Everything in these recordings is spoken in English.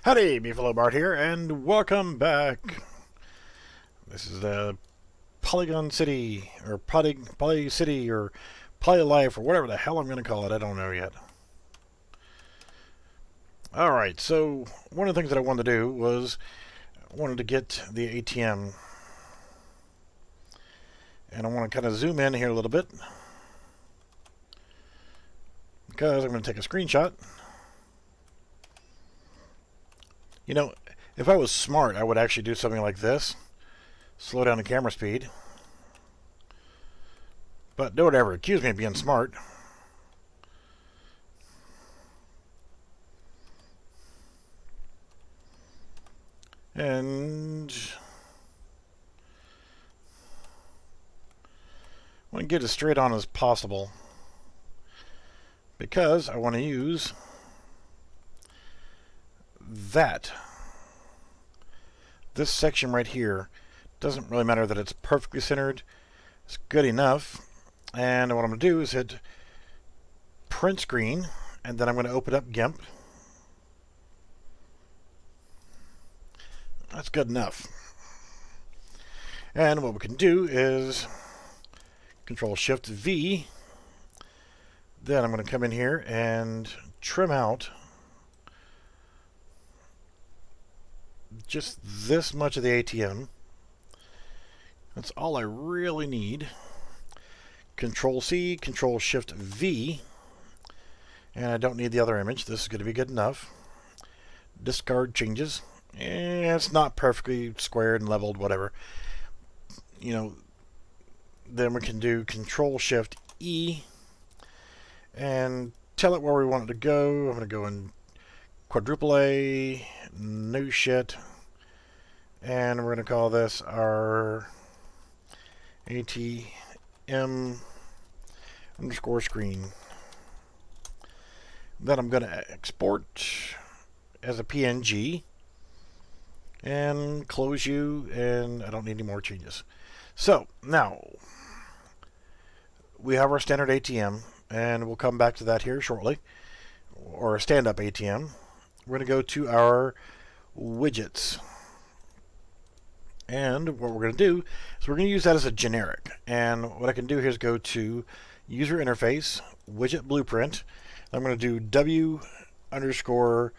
Howdy, Beefalo Bart here, and welcome back. This is the Polygon City, or Poly City, or PolyLife, or whatever the hell I'm going to call it. I don't know yet. Alright, so one of the things that I wanted to do was I wanted to get the ATM. And I want to kind of zoom in here a little bit, because I'm going to take a screenshot. You know, if I was smart, I would actually do something like this. Slow down the camera speed. But don't ever accuse me of being smart. And I want to get as straight on as possible, because I want to use this section right here. Doesn't really matter that it's perfectly centered. It's good enough. And what I'm going to do is hit print screen, and then I'm going to open up GIMP. That's good enough. And what we can do is Control Shift V. Then I'm going to come in here and trim out just this much of the ATM. That's all I really need. Control C, Control Shift V, and I don't need the other image. This is going to be good enough. Discard changes. It's not perfectly squared and leveled, whatever. You know, then we can do Control Shift E and tell it where we want it to go. I'm going to go in quadruple A, no shit, and we're going to call this our ATM underscore screen. Then I'm going to export as a PNG and close you, and I don't need any more changes. So now we have our standard ATM, and we'll come back to that here shortly, or a stand-up ATM. We're going to go to our widgets. And what we're going to do is we're going to use that as a generic. And what I can do here is go to User Interface, Widget Blueprint. I'm going to do W underscore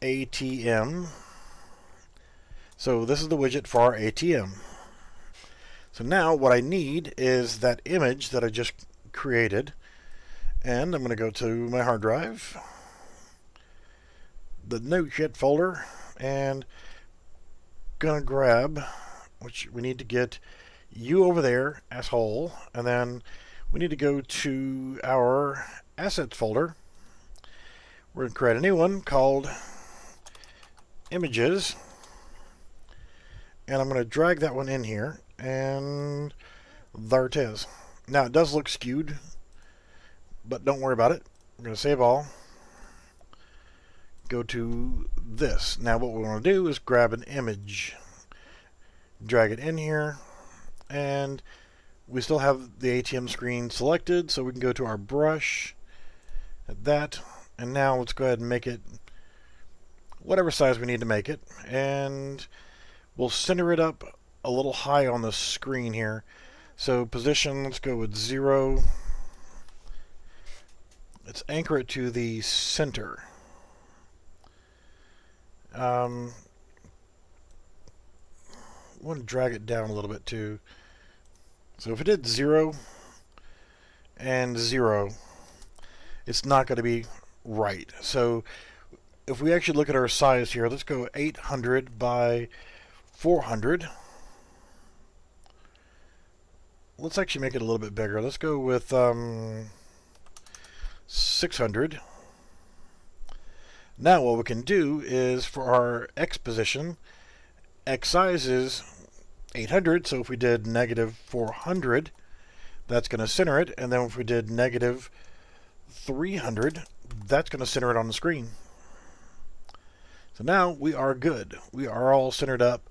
ATM. So this is the widget for our ATM. So now what I need is that image that I just created. And I'm going to go to my hard drive, the no shit folder, and gonna grab, which we need to get you over there, asshole, and then we need to go to our assets folder. We're gonna create a new one called images, and I'm gonna drag that one in here, and there it is. Now it does look skewed, but don't worry about it. We're gonna save all. Go to this. Now what we want to do is grab an image, drag it in here, and we still have the ATM screen selected, so we can go to our brush at that, and now let's go ahead and make it whatever size we need to make it, and we'll center it up a little high on the screen here. So position, let's go with 0. Let's anchor it to the center. I want to drag it down a little bit too. So if it did 0 and 0, it's not going to be right. So if we actually look at our size here, let's go 800 by 400. Let's actually make it a little bit bigger. Let's go with 600. Now what we can do is for our X position, X size is 800, so if we did negative 400, that's going to center it, and then if we did negative 300, that's going to center it on the screen. So now we are good. We are all centered up.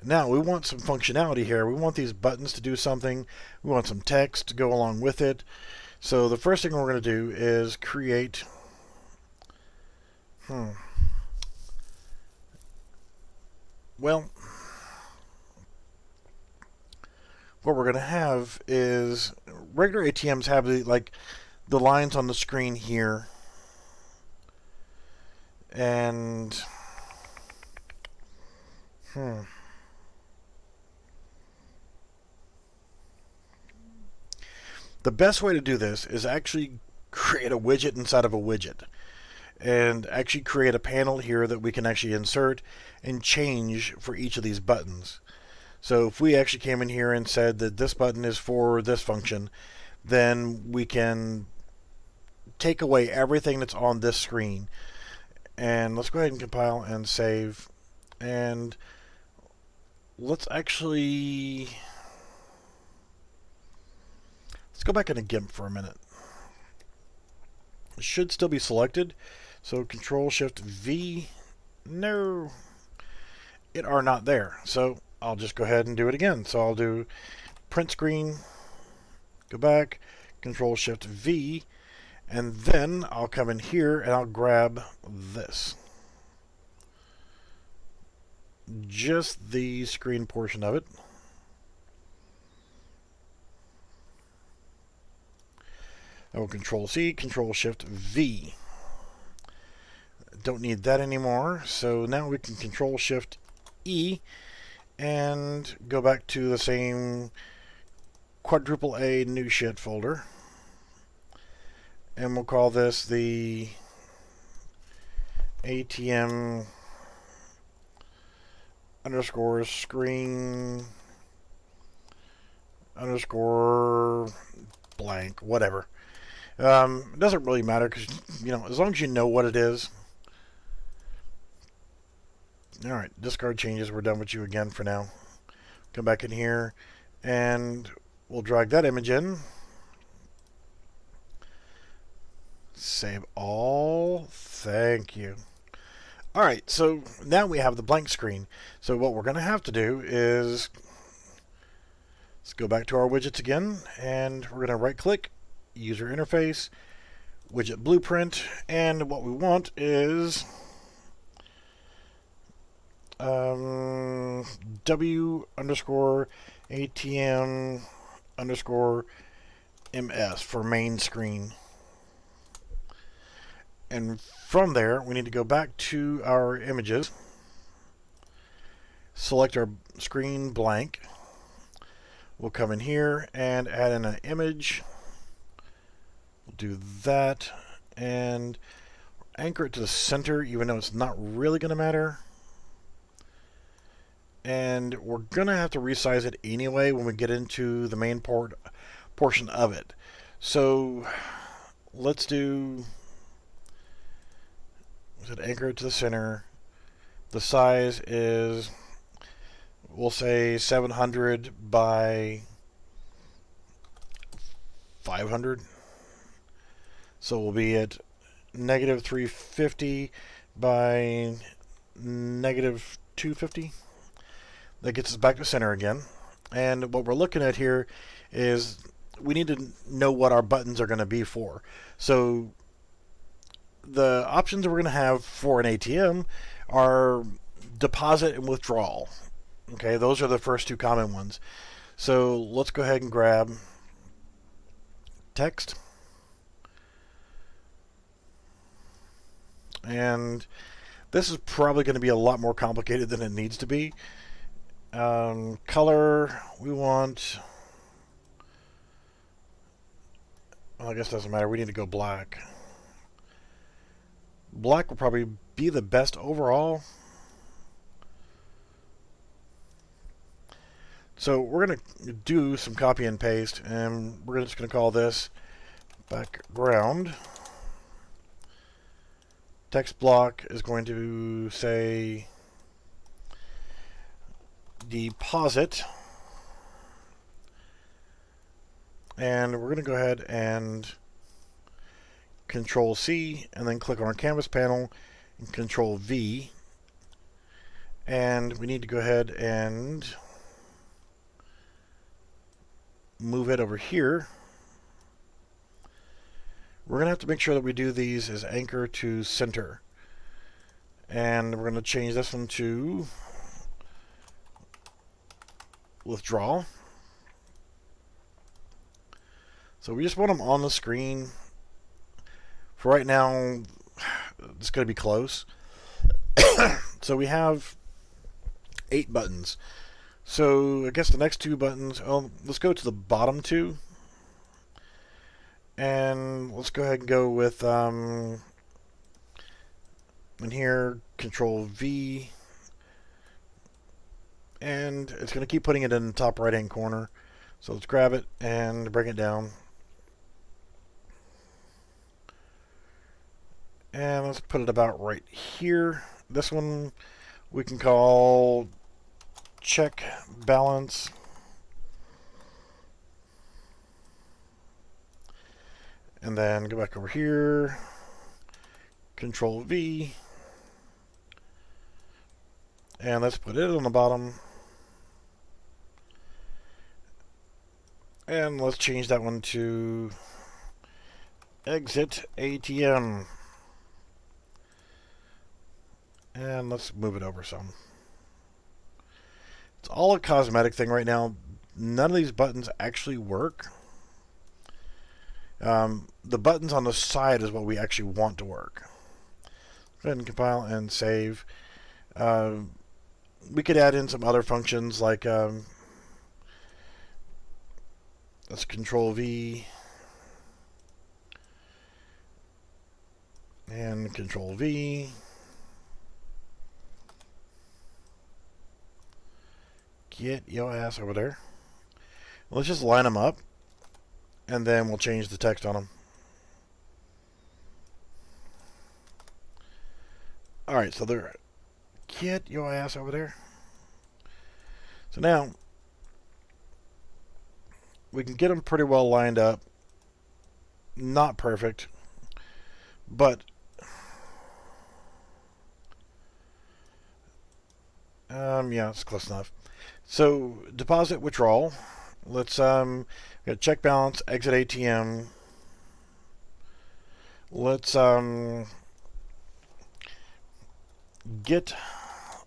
Now we want some functionality here. We want these buttons to do something. We want some text to go along with it. So the first thing we're going to do is create Well, what we're going to have is regular ATMs have the lines on the screen here, and the best way to do this is actually create a widget inside of a widget, and actually create a panel here that we can actually insert and change for each of these buttons. So if we actually came in here and said that this button is for this function, then we can take away everything that's on this screen. And let's go ahead and compile and save. And let's go back into GIMP for a minute. It should still be selected. So Control-Shift-V. No, it are not there. So I'll just go ahead and do it again. So I'll do print screen, go back, Control-Shift-V, and then I'll come in here and I'll grab this. Just the screen portion of it. I will Control-C, Control-Shift-V. Don't need that anymore. So now we can Control-Shift-E and go back to the same quadruple A new shit folder. And we'll call this the ATM underscore screen underscore blank, whatever. It doesn't really matter because, as long as you know what it is. Alright, discard changes. We're done with you again for now. Come back in here and we'll drag that image in. Save all. Thank you. Alright, so now we have the blank screen. So what we're going to have to do is let's go back to our widgets again, and we're going to right click, user interface, widget blueprint, and what we want is W underscore ATM underscore MS for main screen. And from there, we need to go back to our images, select our screen blank. We'll come in here and add in an image. We'll do that and anchor it to the center, even though it's not really going to matter. And we're going to have to resize it anyway when we get into the main portion of it. So let's do... anchor it to the center. The size is, we'll say 700 by 500. So we'll be at negative 350 by negative 250. That gets us back to center again. And what we're looking at here is we need to know what our buttons are going to be for. So the options we're going to have for an ATM are deposit and withdrawal. Okay, those are the first two common ones. So let's go ahead and grab text. And this is probably going to be a lot more complicated than it needs to be. Color, we want... well, I guess it doesn't matter. We need to go black. Black will probably be the best overall. So we're going to do some copy and paste, and we're just going to call this background. Text block is going to say deposit. And we're going to go ahead and Control-C, and then click on our canvas panel, and Control-V. And we need to go ahead and move it over here. We're going to have to make sure that we do these as anchor to center. And we're going to change this one to withdraw. So we just want them on the screen. For right now, it's going to be close. So we have 8 buttons. So I guess the next 2 buttons, let's go to the bottom 2. And let's go ahead and go with, in here, Control V. And it's going to keep putting it in the top right hand corner. So let's grab it and bring it down. And let's put it about right here. This one we can call check balance. And then go back over here, Control V. And let's put it on the bottom. And let's change that one to Exit ATM. And let's move it over some. It's all a cosmetic thing right now. None of these buttons actually work. The buttons on the side is what we actually want to work. Go ahead and compile and save. We could add in some other functions like let's Control V and Control V. Get your ass over there. Let's just line them up, and then we'll change the text on them. Alright, so they're... Get your ass over there. So now, we can get them pretty well lined up. Not perfect, but... yeah, it's close enough. So, deposit withdrawal. Let's, we got check balance, exit ATM. Let's, get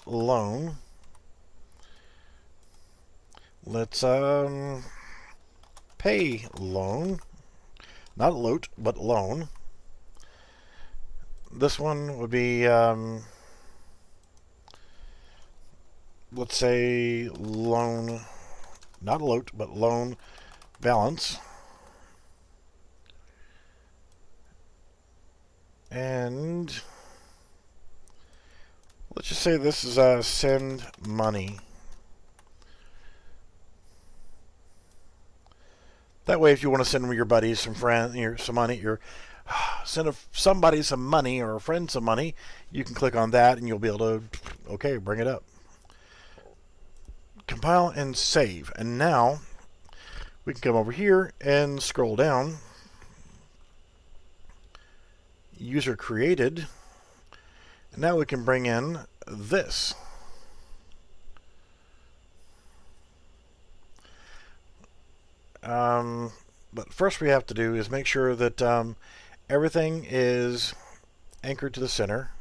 loan. Let's, pay loan. Not loat, but loan. This one would be, let's say loan, not loat, but loan balance. And let's just say this is send money. That way, if you want to send your buddies, some friends, some money, send somebody some money or a friend some money, you can click on that and you'll be able to, okay, bring it up. Compile and save. And now we can come over here and scroll down. User created. And now we can bring in this. But first we have to do is make sure that everything is anchored to the center.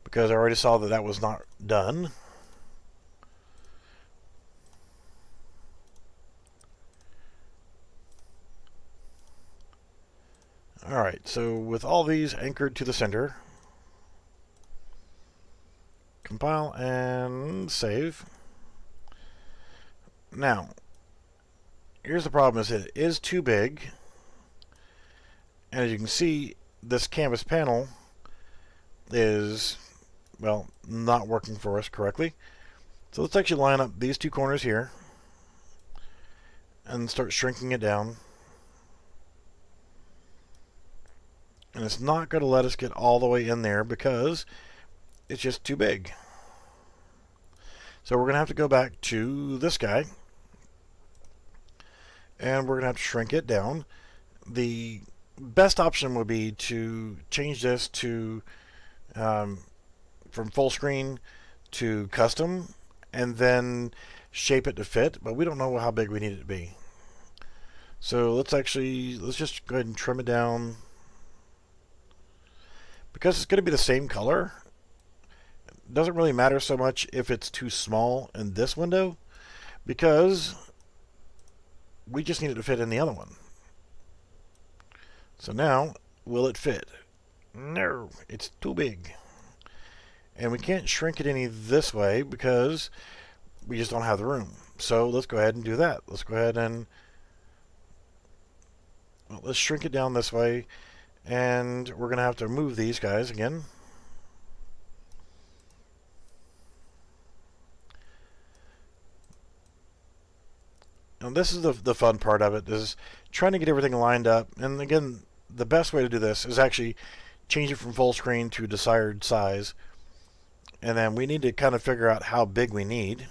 Because I already saw that that was not done. Alright, so with all these anchored to the center, compile and save. Now, here's the problem, is it is too big. And as you can see, this canvas panel is, well, not working for us correctly. So let's actually line up these 2 corners here and start shrinking it down. And it's not going to let us get all the way in there because it's just too big. So we're going to have to go back to this guy. And we're going to have to shrink it down. The best option would be to change this to from full screen to custom and then shape it to fit, but we don't know how big we need it to be. So let's just go ahead and trim it down. Because it's going to be the same color, doesn't really matter so much if it's too small in this window, because we just need it to fit in the other one. So now, will it fit? No, it's too big. And we can't shrink it any this way because we just don't have the room. So let's go ahead and do that. Let's go ahead and let's shrink it down this way. And we're going to have to move these guys again. And this is the fun part of it, is trying to get everything lined up. And again, the best way to do this is actually change it from full screen to desired size. And then we need to kind of figure out how big we need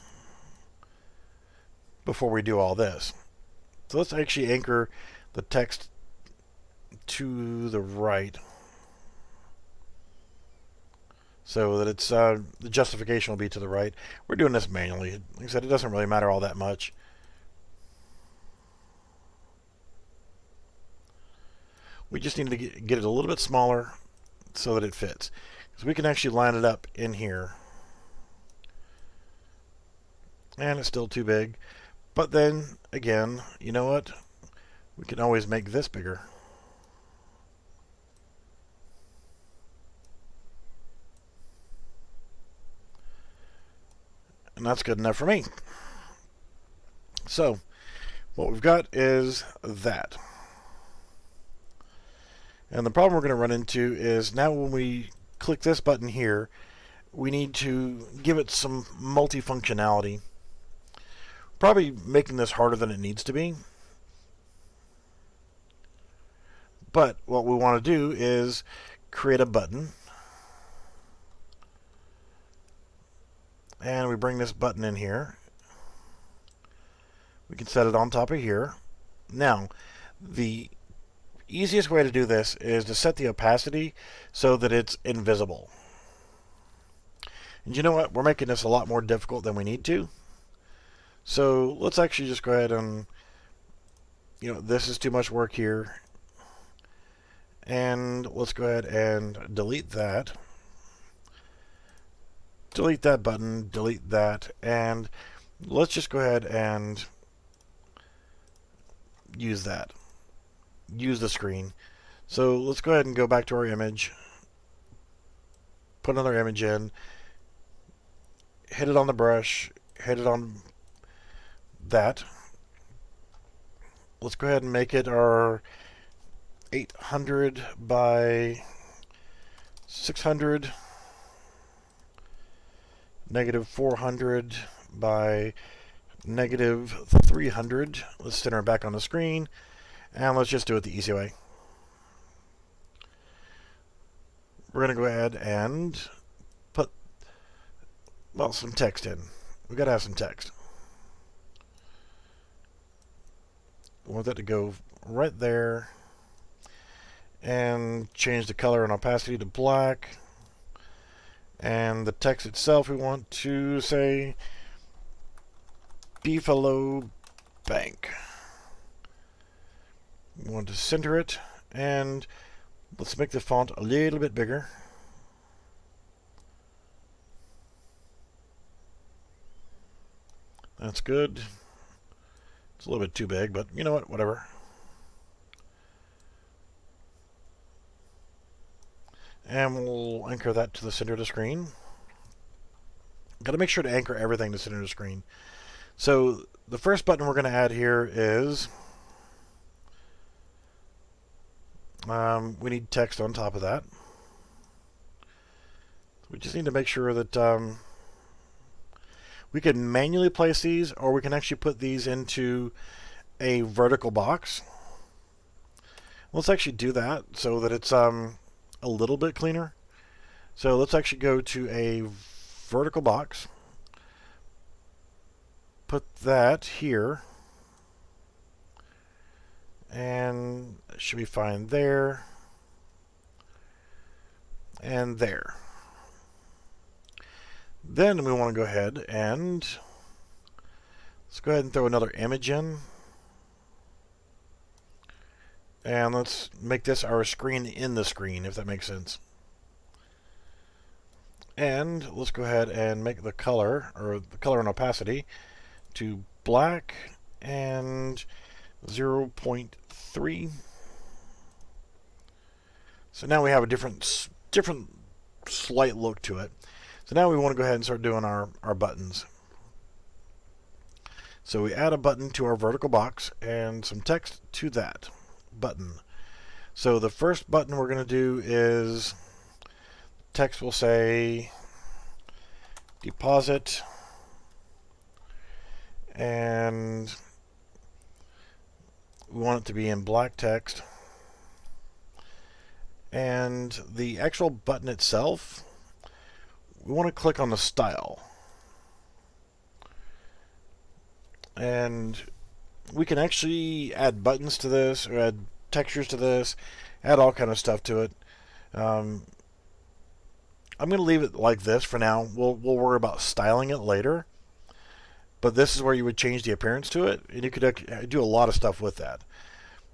before we do all this. So let's actually anchor the text to the right so that it's the justification will be to the right. We're doing this manually. Like I said, it doesn't really matter all that much. We just need to get it a little bit smaller so that it fits. Because we can actually line it up in here. And it's still too big. But then, again, you know what? We can always make this bigger. And that's good enough for me. So, what we've got is that. And the problem we're going to run into is now when we click this button here, we need to give it some multifunctionality. Probably making this harder than it needs to be. But what we want to do is create a button. And we bring this button in here. We can set it on top of here. Now, the easiest way to do this is to set the opacity so that it's invisible. And you know what? We're making this a lot more difficult than we need to. So let's actually just go ahead and, this is too much work here. And let's go ahead and delete that. Delete that button, delete that, and let's just go ahead and use that. Use the screen. So let's go ahead and go back to our image. Put another image in. Hit it on the brush. Hit it on that. Let's go ahead and make it our 800 by 600. Negative 400 by negative 300. Let's center it back on the screen. And let's just do it the easy way. We're going to go ahead and put, some text in. We've got to have some text. We want that to go right there. And change the color and opacity to black. And the text itself, we want to say Beefalo Bank. We want to center it, and let's make the font a little bit bigger. That's good. It's a little bit too big, but you know what? Whatever. And we'll anchor that to the center of the screen. Got to make sure to anchor everything to the center of the screen. So the first button we're going to add here is we need text on top of that. We just need to make sure that we can manually place these, or we can actually put these into a vertical box. Let's actually do that so that it's a little bit cleaner. So let's actually go to a vertical box. Put that here. And it should be fine there. And there. Then we want to go ahead and let's go ahead and throw another image in. And let's make this our screen in the screen, if that makes sense. And let's go ahead and make the color, or the color and opacity, to black and 0.3. So now we have a different slight look to it. So now we want to go ahead and start doing our buttons. So we add a button to our vertical box and some text to that button. So the first button we're going to do is, text will say deposit, and we want it to be in black text. And the actual button itself, we want to click on the style. And we can actually add buttons to this, or add textures to this, add all kind of stuff to it. I'm going to leave it like this for now. We'll worry about styling it later. But this is where you would change the appearance to it, and you could do a lot of stuff with that.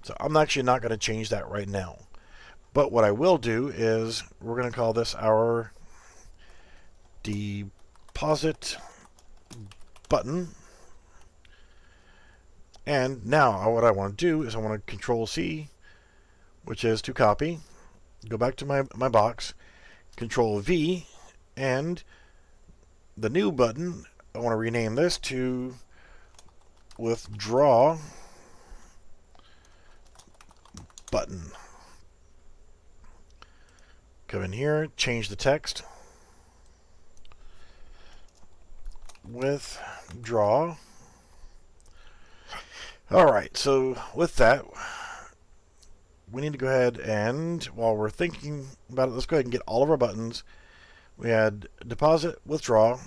So I'm actually not going to change that right now. But what I will do is we're going to call this our deposit button. And now what I want to do is I want to Control C, which is to copy, go back to my box, Control V, and the new button, I want to rename this to withdraw button. Come in here, change the text, withdraw. Alright, so with that, we need to go ahead and, while we're thinking about it, let's go ahead and get all of our buttons. We had deposit, withdraw,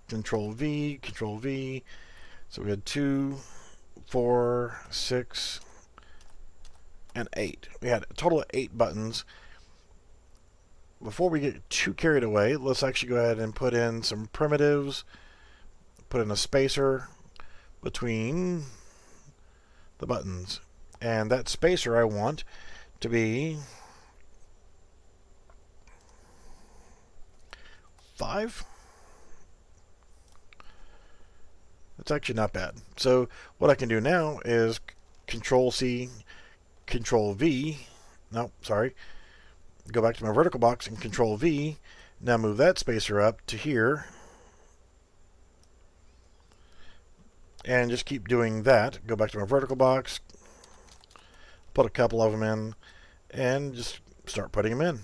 Control V, Control V. So we had 2, 4, 6, and 8. We had a total of 8 buttons. Before we get too carried away, let's actually go ahead and put in some primitives, put in a spacer between the buttons. And that spacer I want to be 5. That's actually not bad. So what I can do now is Control C, Control V. No, sorry. Go back to my vertical box and Control V. Now move that spacer up to here. And just keep doing that. Go back to my vertical box. Put a couple of them in. And just start putting them in.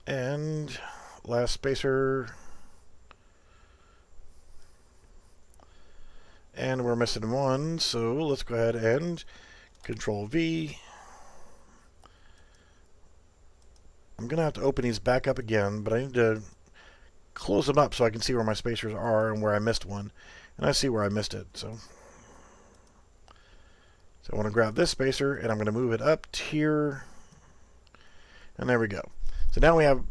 And last spacer. And we're missing one, so let's go ahead and Control V. I'm going to have to open these back up again, but I need to close them up so I can see where my spacers are and where I missed one. And I see where I missed it. So I want to grab this spacer, and I'm going to move it up to here. And there we go. So now we have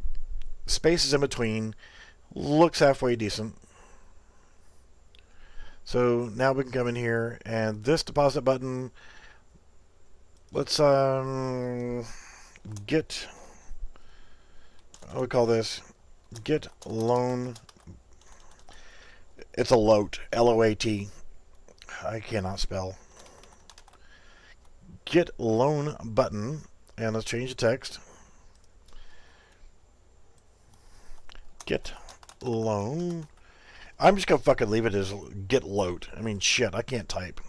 spaces in between. Looks halfway decent. So now we can come in here, and this deposit button, let's get, what do we call this? Get loan. It's a loat, L-O-A-T. I cannot spell. Get loan button, and let's change the text. Get loan. I'm just going to fucking leave it as get load. I mean, shit, I can't type.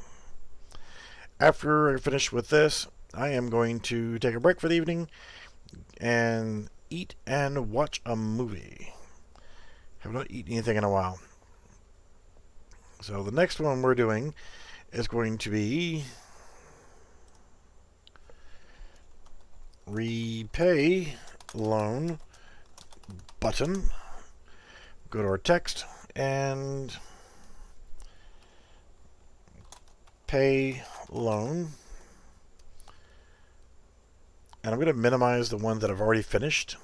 After I finish with this, I am going to take a break for the evening and eat and watch a movie. Have not eaten anything in a while. So the next one we're doing is going to be Repay Loan button. Go to our text. And pay loan. And I'm going to minimize the one that I've already finished.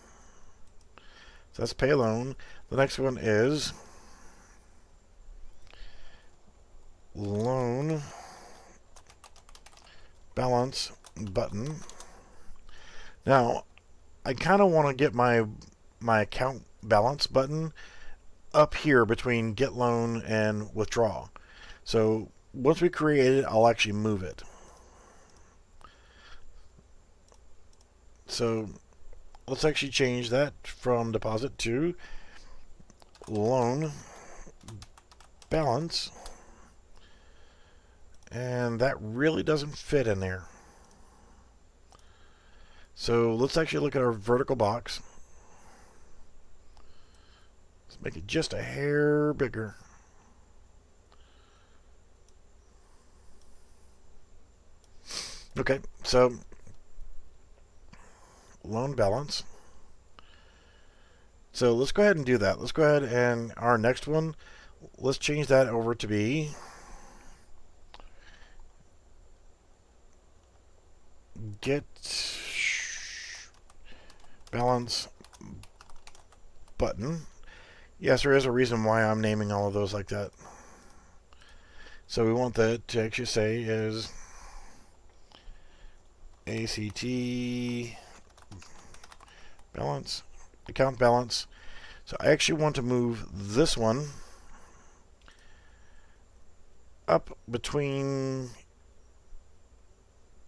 So that's pay a loan. The next one is loan balance button. Now, I kind of want to get my account balance button up here between get loan and withdraw. So once we create it, I'll actually move it. So let's actually change that from deposit to loan balance. And that really doesn't fit in there. So let's actually look at our vertical box. Let's make it just a hair bigger. Okay, so loan balance. So let's go ahead and do that. Let's go ahead and our next one, let's change that over to be get balance button. Yes, there is a reason why I'm naming all of those like that. So we want that to actually say is ACT balance, account balance. So I actually want to move this one up between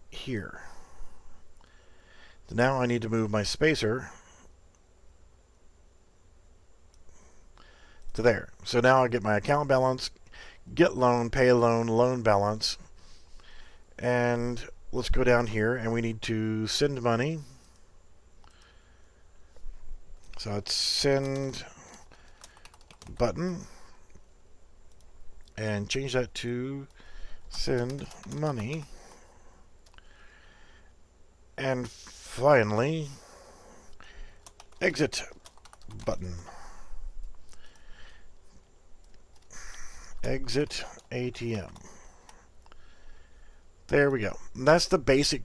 here. So now I need to move my spacer to there. So now I get my account balance, get loan, pay loan, loan balance, and let's go down here and we need to send money. So it's send button and change that to send money. And finally, exit button. Exit ATM. There we go. And that's the basic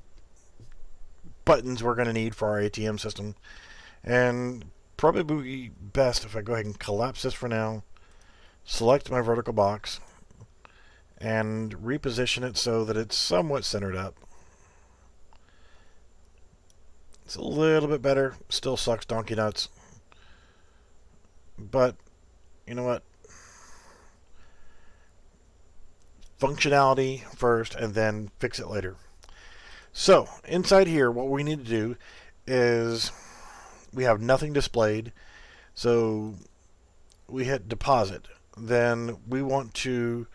buttons we're going to need for our ATM system. And probably best if I go ahead and collapse this for now, select my vertical box, and reposition it so that it's somewhat centered up. It's a little bit better. Still sucks donkey nuts. But, you know what? Functionality first and then fix it later. So, inside here, what we need to do is we have nothing displayed. So, we hit deposit. Then we want to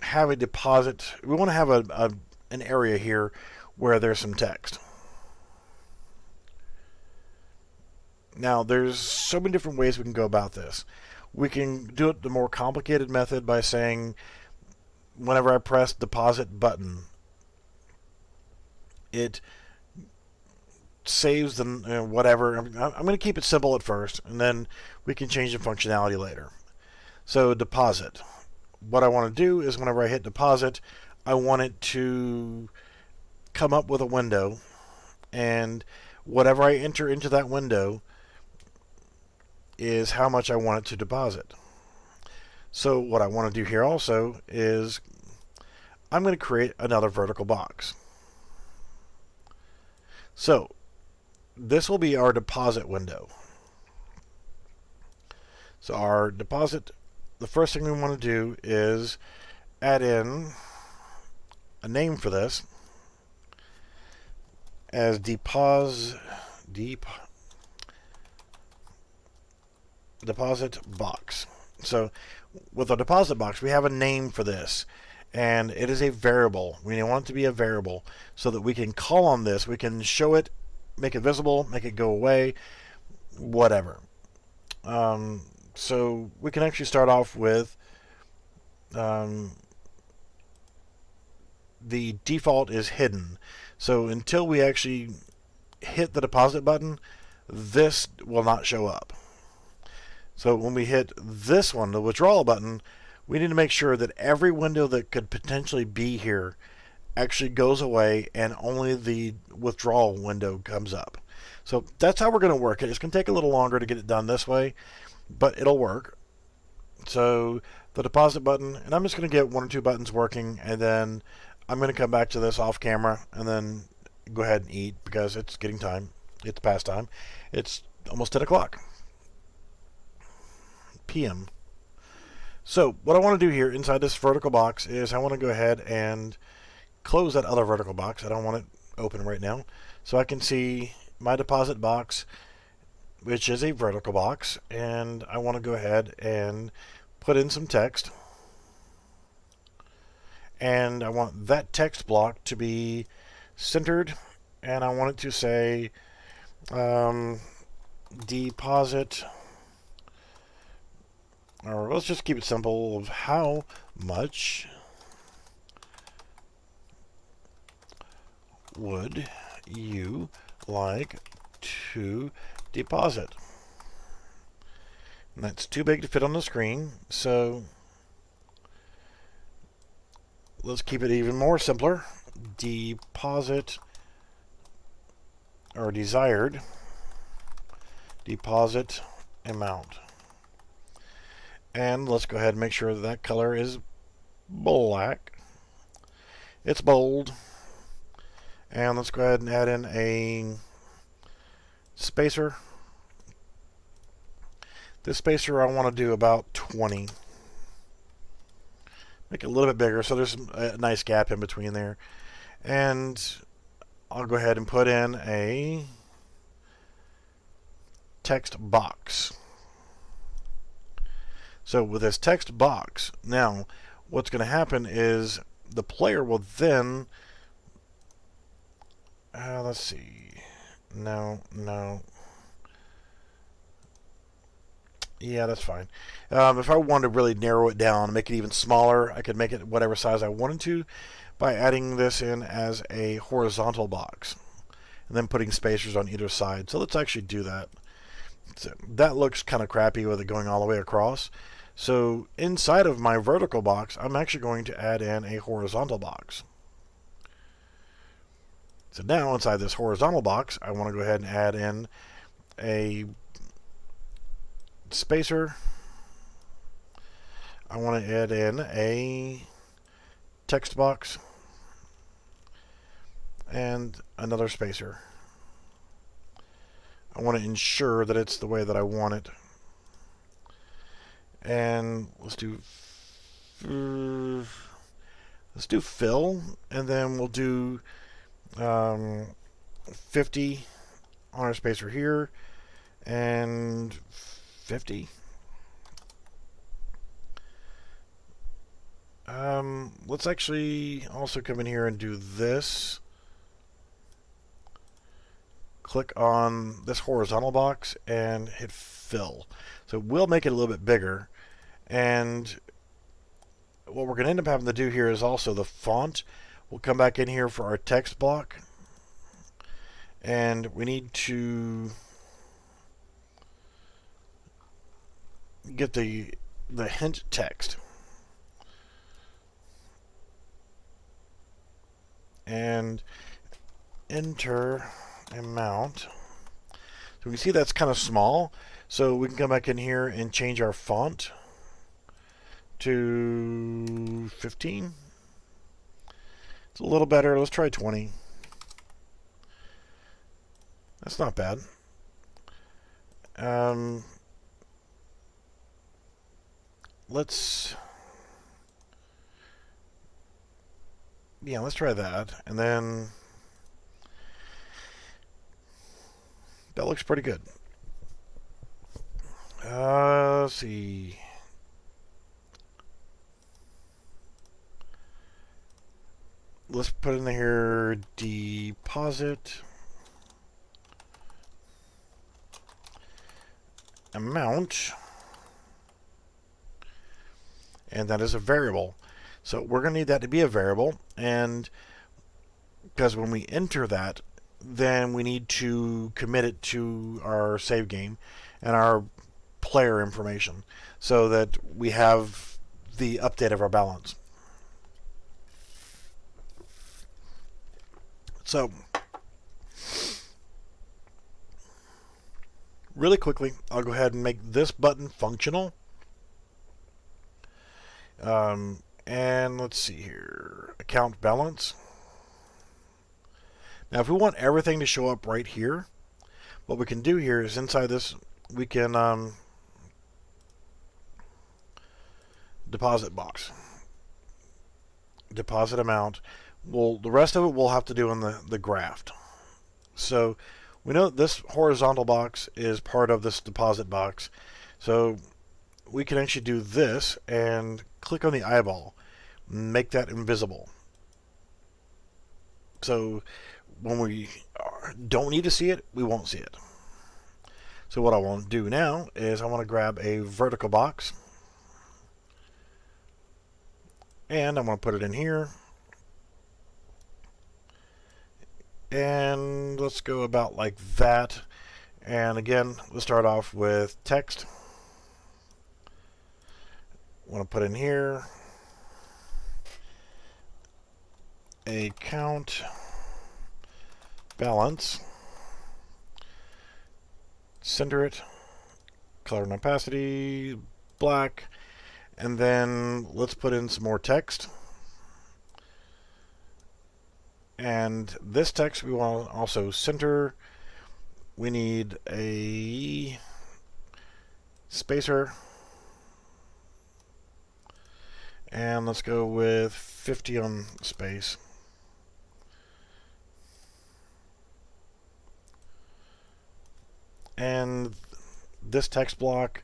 have a deposit. We want to have an area here where there's some text. Now, there's so many different ways we can go about this. We can do it the more complicated method by saying, whenever I press deposit button, it saves the whatever. I'm going to keep it simple at first, and then we can change the functionality later. So deposit. What I want to do is whenever I hit deposit, I want it to come up with a window, and whatever I enter into that window is how much I want it to deposit. So what I want to do here also is I'm going to create another vertical box. So this will be our deposit window. So our deposit, the first thing we want to do is add in a name for this as deposit box. So with a deposit box, we have a name for this, and it is a variable. We want it to be a variable so that we can call on this. We can show it, make it visible, make it go away, whatever. So we can actually start off with the default is hidden. So until we actually hit the deposit button, this will not show up. So when we hit this one, the withdrawal button, we need to make sure that every window that could potentially be here actually goes away and only the withdrawal window comes up. So that's how we're going to work it. It's going to take a little longer to get it done this way, but it'll work. So the deposit button, and I'm just going to get 1 or 2 buttons working, and then I'm going to come back to this off camera and then go ahead and eat because it's getting time. It's past time. It's almost 10 o'clock p.m. So what I want to do here inside this vertical box is I want to go ahead and close that other vertical box. I don't want it open right now. So I can see my deposit box, which is a vertical box, and I want to go ahead and put in some text. And I want that text block to be centered, and I want it to say deposit, or let's just keep it simple, of how much would you like to deposit? And that's too big to fit on the screen, so let's keep it even more simpler. Deposit, or desired deposit amount. And let's go ahead and make sure that that color is black. It's bold. And let's go ahead and add in a spacer. This spacer I want to do about 20. Make it a little bit bigger so there's a nice gap in between there. And I'll go ahead and put in a text box. So with this text box, now what's going to happen is the player will then, let's see, no, yeah, that's fine. If I wanted to really narrow it down and make it even smaller, I could make it whatever size I wanted to by adding this in as a horizontal box and then putting spacers on either side. So let's actually do that. So that looks kind of crappy with it going all the way across. So inside of my vertical box, I'm actually going to add in a horizontal box. So now inside this horizontal box, I want to go ahead and add in a spacer. I want to add in a text box and another spacer. I want to ensure that it's the way that I want it. And let's do fill, and then we'll do 50 on our spacer here, and 50. Let's actually also come in here and do this. Click on this horizontal box and hit fill. So we'll make it a little bit bigger. And what we're going to end up having to do here is also the font. We'll come back in here for our text block. And we need to get the hint text. And enter amount. So we can see that's kind of small. So we can come back in here and change our font to 15. It's a little better. Let's try 20. That's not bad. Let's try that. And then that looks pretty good. Let's see. Let's put in here deposit amount, and that is a variable. So we're going to need that to be a variable, and because when we enter that, then we need to commit it to our save game and our player information so that we have the update of our balance. So really quickly, I'll go ahead and make this button functional. And let's see here, account balance. Now, if we want everything to show up right here, what we can do here is inside this, we can deposit box, deposit amount. Well, the rest of it we'll have to do in the graph. So we know that this horizontal box is part of this deposit box. So we can actually do this and click on the eyeball, make that invisible. So when we don't need to see it, we won't see it. So what I want to do now is I want to grab a vertical box, and I'm going to put it in here. And let's go about like that. And again, let's start off with text. I want to put in here account balance, center it, color and opacity, black, and then let's put in some more text. And this text we want to also center. We need a spacer, and let's go with 50 on space. And this text block,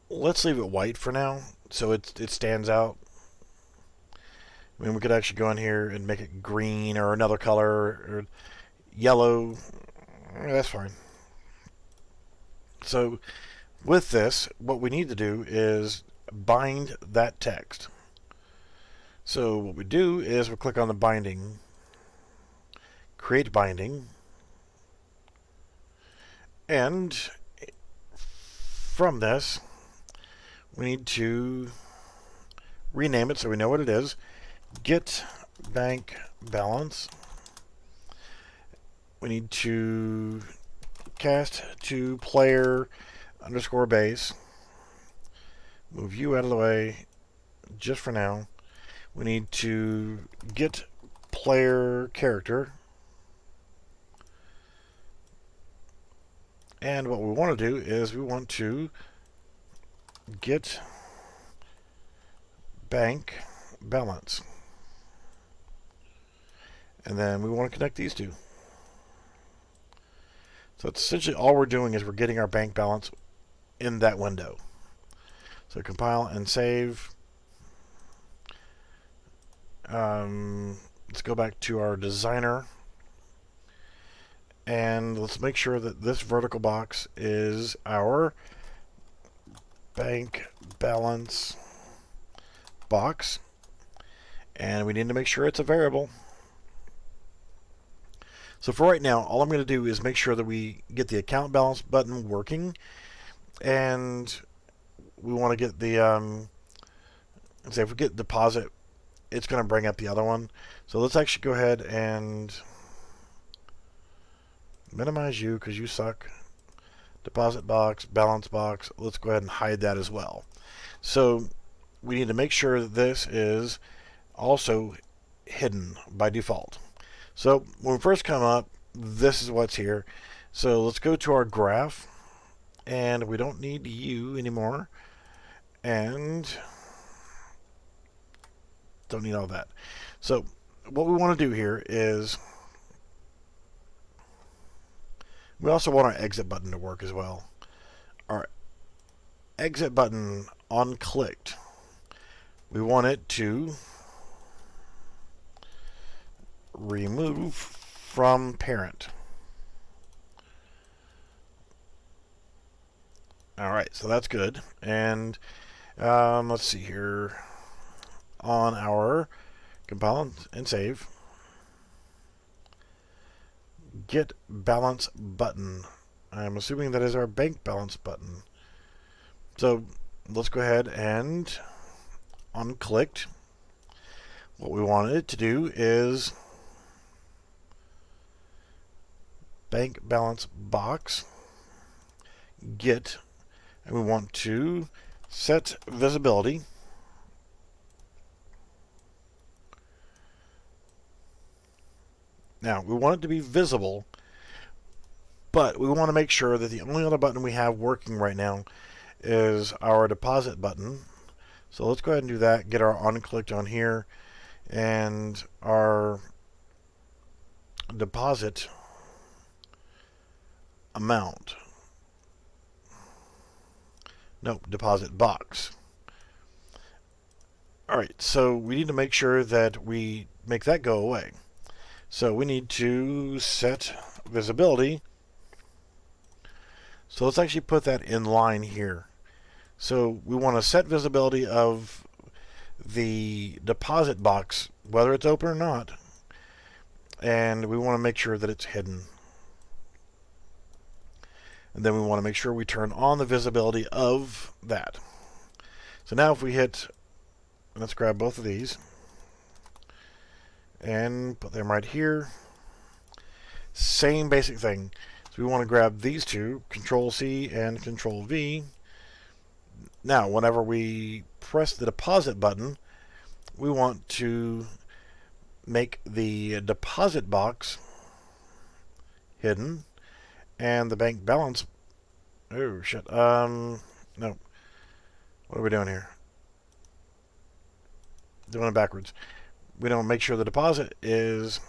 let's leave it white for now so it stands out. I mean, we could actually go in here and make it green or another color or yellow. That's fine. So with this, what we need to do is bind that text. So what we do is we click on the binding, create binding, and from this, we need to rename it so we know what it is. Get bank balance. We need to cast to player underscore base. Move you out of the way just for now. We need to get player character. And what we want to do is we want to get bank balance. And then we want to connect these two. So it's essentially all we're doing is we're getting our bank balance in that window. So compile and save. Let's go back to our designer. And let's make sure that this vertical box is our bank balance box. And we need to make sure it's a variable. So for right now, all I'm going to do is make sure that we get the account balance button working. And we want to get the, let's say if we get deposit, it's going to bring up the other one. So let's actually go ahead and minimize you because you suck. Deposit box, balance box. Let's go ahead and hide that as well. So we need to make sure that this is also hidden by default. So when we first come up, this is what's here. So let's go to our graph, and we don't need you anymore, and don't need all that. So what we want to do here is we also want our exit button to work as well. Our exit button on clicked, we want it to remove from parent. Alright, so that's good. And let's see here. On our compile and save, get balance button. I'm assuming that is our bank balance button. So let's go ahead and unclicked. What we wanted it to do is bank balance box, get, and we want to set visibility. Now, we want it to be visible, but we want to make sure that the only other button we have working right now is our deposit button. So let's go ahead and do that, get our on clicked on here, and our deposit amount. Nope, deposit box. Alright, so we need to make sure that we make that go away. So we need to set visibility. So let's actually put that in line here. So we want to set visibility of the deposit box, whether it's open or not, and we want to make sure that it's hidden. And then we want to make sure we turn on the visibility of that. So now if we hit, let's grab both of these and put them right here. Same basic thing. So we want to grab these two, Control C and Control V. Now, whenever we press the deposit button, we want to make the deposit box hidden and the bank balance. Oh shit. No. What are we doing here? Doing it backwards. We don't make sure the deposit is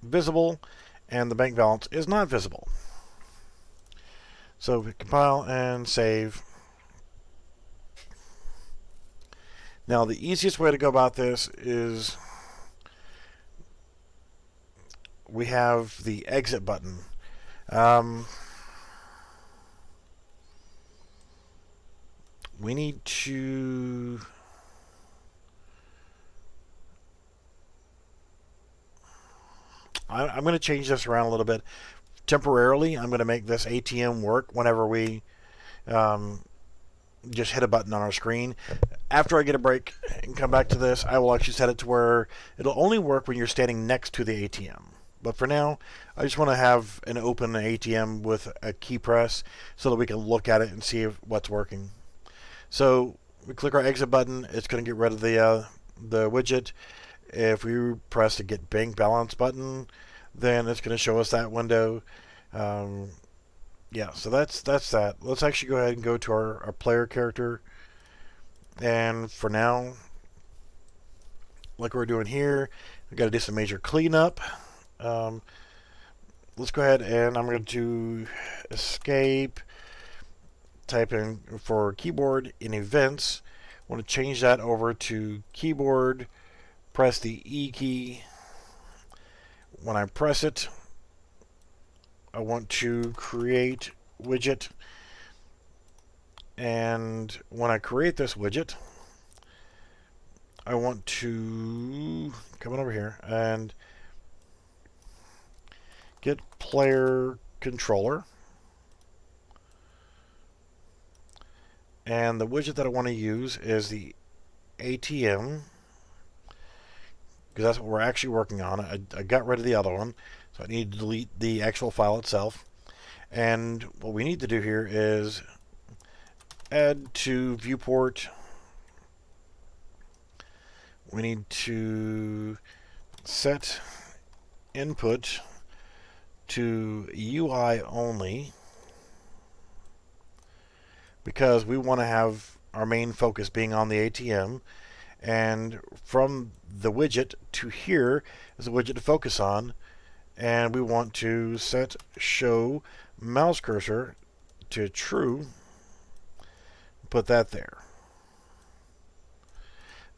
visible and the bank balance is not visible. So we compile and save. Now the easiest way to go about this is we have the exit button. We need to I'm going to change this around a little bit. Temporarily, I'm going to make this ATM work whenever we just hit a button on our screen. After I get a break and come back to this, I will actually set it to where it'll only work when you're standing next to the ATM. But for now, I just want to have an open ATM with a key press so that we can look at it and see what's working. So we click our exit button. It's going to get rid of the widget. If we press the get bank balance button, then it's going to show us that window. Yeah, so that's that. Let's actually go ahead and go to our player character. And for now, like we're doing here, we got to do some major cleanup. Let's go ahead and I'm going to escape, type in for keyboard in events. I want to change that over to keyboard, press the E key. When I press it, I want to create widget. And when I create this widget, I want to come on over here and get player controller. And the widget that I want to use is the ATM, because that's what we're actually working on. I got rid of the other one, so I need to delete the actual file itself. And what we need to do here is add to viewport. We need to set input to UI only, because we want to have our main focus being on the ATM, and from the widget to here is a widget to focus on, and we want to set show mouse cursor to true. Put that there.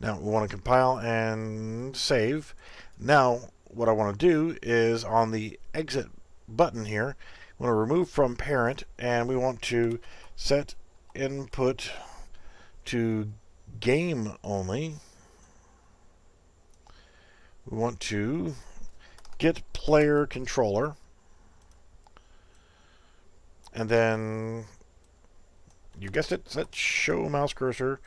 Now we want to compile and save. Now what I want to do is on the exit button here, we want to remove from parent, and we want to set input to game only. We want to get player controller, and then you guessed it, set show mouse cursor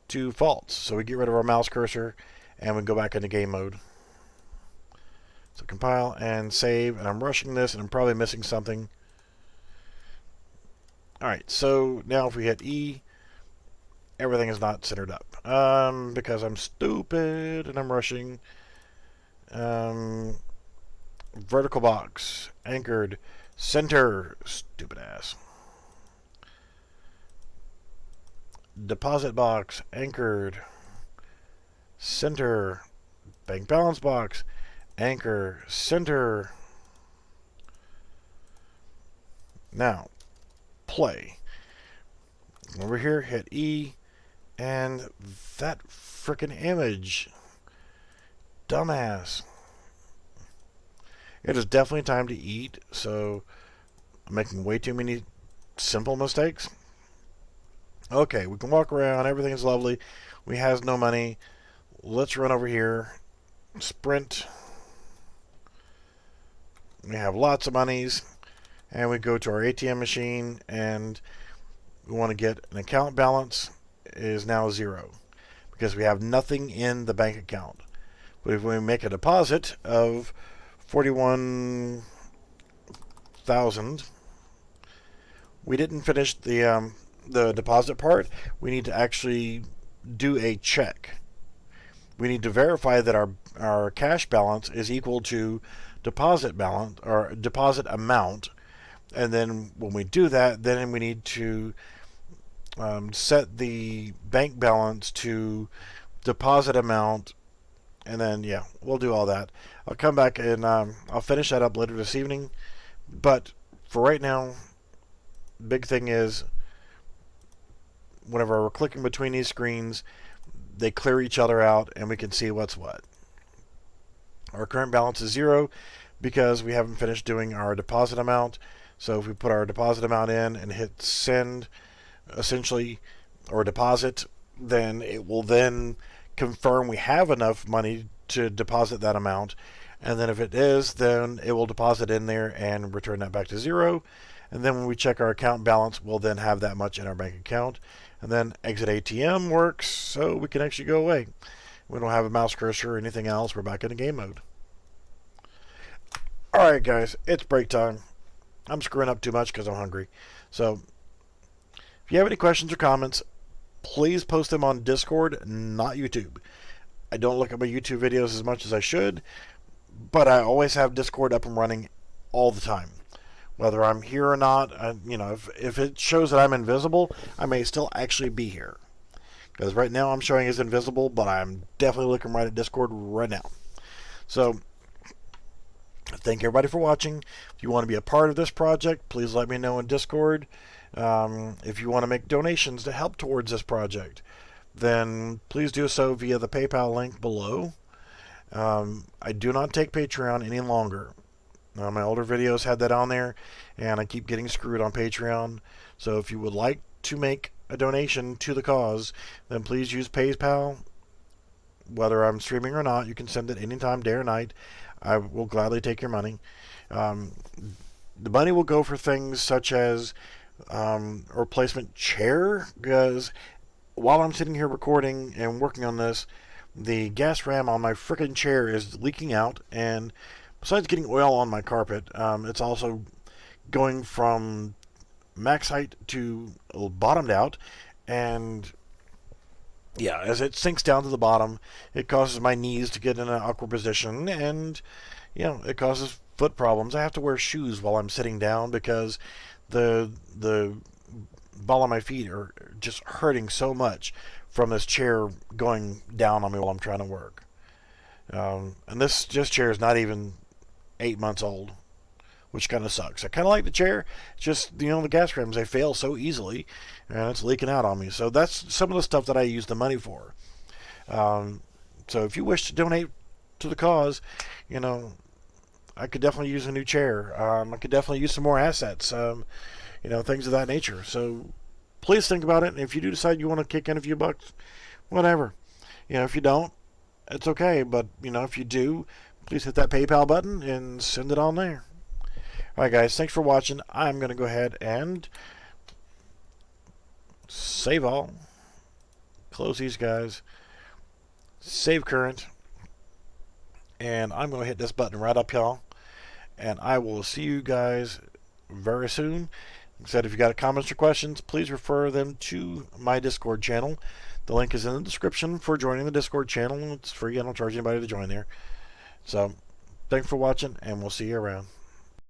to false. So we get rid of our mouse cursor and we go back into game mode. So compile and save, and I'm rushing this and I'm probably missing something. Alright, so now if we hit E, everything is not centered up. Because I'm stupid and I'm rushing. Vertical box, anchored, center, stupid ass. Deposit box, anchored, center, bank balance box, anchor, center. Now, play. Over here, hit E, and that frickin' image. Dumbass. It is definitely time to eat, so I'm making way too many simple mistakes. Okay, we can walk around, everything is lovely. We has no money. Let's run over here. Sprint. We have lots of monies. And we go to our ATM machine, and we want to get an account balance is now 0 because we have nothing in the bank account. But if we make a deposit of 41,000, we didn't finish the deposit part. We need to actually do a check. We need to verify that our cash balance is equal to deposit balance or deposit amount. And then when we do that, then we need to set the bank balance to deposit amount. And then, yeah, we'll do all that. I'll come back and I'll finish that up later this evening. But for right now, big thing is whenever we're clicking between these screens, they clear each other out and we can see what's what. Our current balance is 0 because we haven't finished doing our deposit amount. So if we put our deposit amount in and hit send, essentially, or deposit, then it will then confirm we have enough money to deposit that amount. And then if it is, then it will deposit in there and return that back to 0. And then when we check our account balance, we'll then have that much in our bank account. And then exit ATM works, so we can actually go away. We don't have a mouse cursor or anything else. We're back in the game mode. Alright guys, it's break time. I'm screwing up too much because I'm hungry. So, if you have any questions or comments, please post them on Discord, not YouTube. I don't look at my YouTube videos as much as I should, but I always have Discord up and running all the time. Whether I'm here or not, if it shows that I'm invisible, I may still actually be here. Because right now I'm showing as invisible, but I'm definitely looking right at Discord right now. So, thank everybody for watching. If you want to be a part of this project, please let me know in Discord. If you want to make donations to help towards this project, then please do so via the PayPal link below. I do not take Patreon any longer. My older videos had that on there, and I keep getting screwed on Patreon. So if you would like to make a donation to the cause, then please use PayPal. Whether I'm streaming or not, you can send it anytime, day or night. I will gladly take your money. The money will go for things such as a replacement chair, because while I'm sitting here recording and working on this, the gas ram on my frickin' chair is leaking out, and besides getting oil on my carpet, it's also going from max height to bottomed out, and yeah, as it sinks down to the bottom, it causes my knees to get in an awkward position, and it causes foot problems. I have to wear shoes while I'm sitting down because the ball of my feet are just hurting so much from this chair going down on me while I'm trying to work. And this chair is not even 8 months old, which kind of sucks. I kind of like the chair. It's just, the gas rams, they fail so easily, and it's leaking out on me. So that's some of the stuff that I use the money for. So if you wish to donate to the cause, I could definitely use a new chair. I could definitely use some more assets, things of that nature. So please think about it. And if you do decide you want to kick in a few bucks, whatever. If you don't, it's okay. But, if you do, please hit that PayPal button and send it on there. Alright guys, thanks for watching. I'm going to go ahead and save all. Close these guys. Save current. And I'm going to hit this button right up, y'all. And I will see you guys very soon. Like I said, if you got comments or questions, please refer them to my Discord channel. The link is in the description for joining the Discord channel. It's free. I don't charge anybody to join there. So, thanks for watching, and we'll see you around.